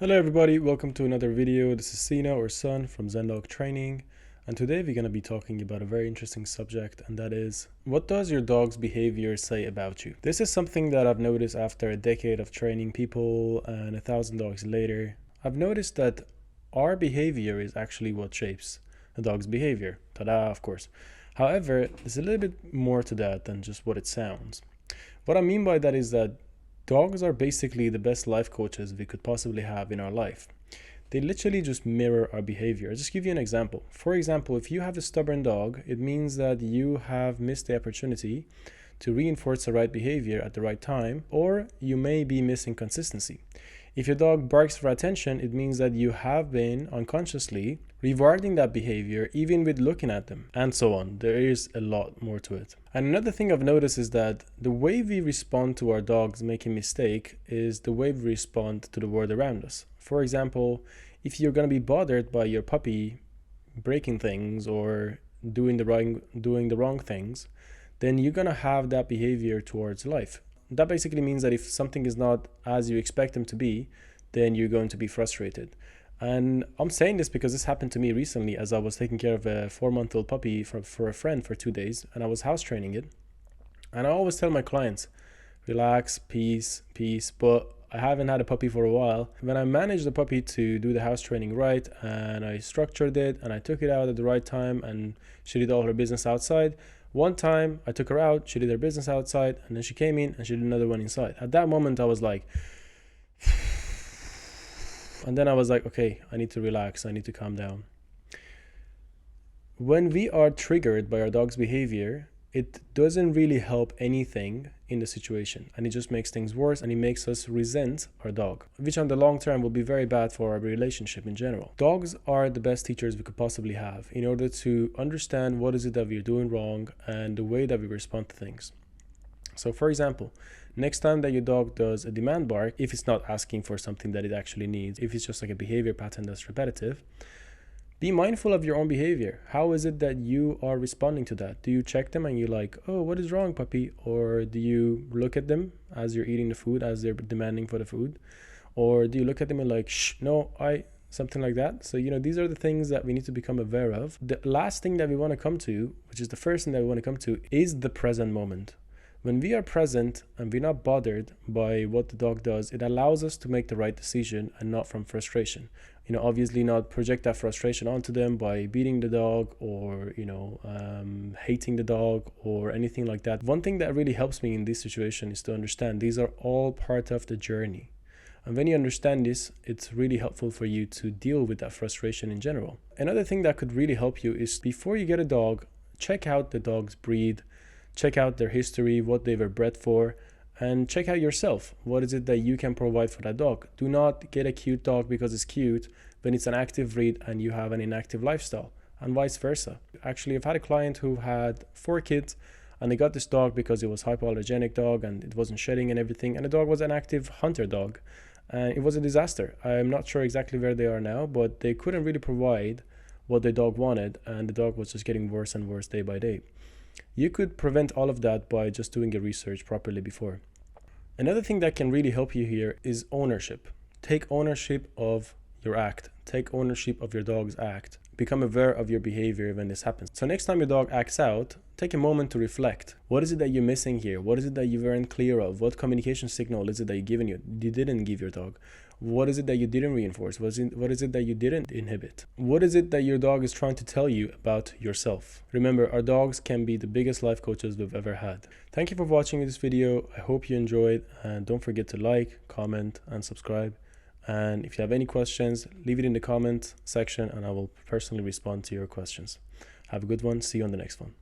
Hello everybody, welcome to another video. This is Sina or Sun from Zendog Training, and today we're going to be talking about a very interesting subject, and that is, what does your dog's behavior say about you? This is something that I've noticed after a decade of training people and 1,000 dogs later. I've noticed that our behavior is actually what shapes a dog's behavior. Ta-da, of course. However, there's a little bit more to that than just what it sounds. What I mean by that is that dogs are basically the best life coaches we could possibly have in our life. They literally just mirror our behavior. I'll just give you an example. For example, if you have a stubborn dog, it means that you have missed the opportunity to reinforce the right behavior at the right time, or you may be missing consistency. If your dog barks for attention, it means that you have been unconsciously rewarding that behavior even with looking at them, and so on. There is a lot more to it. And another thing I've noticed is that the way we respond to our dogs making mistake is the way we respond to the world around us. For example, if you're going to be bothered by your puppy breaking things or doing the wrong things, then you're going to have that behavior towards life. That basically means that if something is not as you expect them to be, then you're going to be frustrated. And I'm saying this because this happened to me recently as I was taking care of a 4-month-old puppy for a friend for 2 days, and I was house training it. And I always tell my clients, relax, peace, but I haven't had a puppy for a while. When I managed the puppy to do the house training right, and I structured it, and I took it out at the right time, and she did all her business outside. One time I took her out, she did her business outside, and then she came in and she did another one inside. At that moment I was like, and then I was like, okay, I need to relax, I need to calm down. When we are triggered by our dog's behavior, it doesn't really help anything in the situation, and it just makes things worse, and it makes us resent our dog, which on the long term will be very bad for our relationship in general. Dogs are the best teachers we could possibly have in order to understand what is it that we're doing wrong and the way that we respond to things. So for example, next time that your dog does a demand bark, if it's not asking for something that it actually needs, if it's just like a behavior pattern that's repetitive, be mindful of your own behavior. How is it that you are responding to that? Do you check them and you're like, oh, what is wrong, puppy? Or do you look at them as you're eating the food, as they're demanding for the food? Or do you look at them and like, shh, no, something like that? So, these are the things that we need to become aware of. The last thing that we want to come to, which is the first thing that we want to come to, is the present moment. When we are present and we're not bothered by what the dog does, it allows us to make the right decision and not from frustration. Obviously not project that frustration onto them by beating the dog or, hating the dog or anything like that. One thing that really helps me in this situation is to understand these are all part of the journey. And when you understand this, it's really helpful for you to deal with that frustration in general. Another thing that could really help you is before you get a dog, check out the dog's breed, check out their history, what they were bred for, and check out yourself. What is it that you can provide for that dog? Do not get a cute dog because it's cute when it's an active breed and you have an inactive lifestyle, and vice versa. Actually, I've had a client who had 4 kids and they got this dog because it was hypoallergenic dog and it wasn't shedding and everything, and the dog was an active hunter dog, and it was a disaster. I'm not sure exactly where they are now, but they couldn't really provide what the dog wanted, and the dog was just getting worse and worse day by day. You could prevent all of that by just doing your research properly before. Another thing that can really help you here is ownership. Take ownership of your act. Take ownership of your dog's act. Become aware of your behavior when this happens. So next time your dog acts out, take a moment to reflect. What is it that you're missing here? What is it that you weren't clear of? What communication signal is it that you didn't give your dog? What is it that you didn't reinforce? What is it that you didn't inhibit? What is it that your dog is trying to tell you about yourself? Remember, our dogs can be the biggest life coaches we've ever had. Thank you for watching this video. I hope you enjoyed, and don't forget to like, comment, and subscribe. And if you have any questions, leave it in the comment section and I will personally respond to your questions. Have a good one. See you on the next one.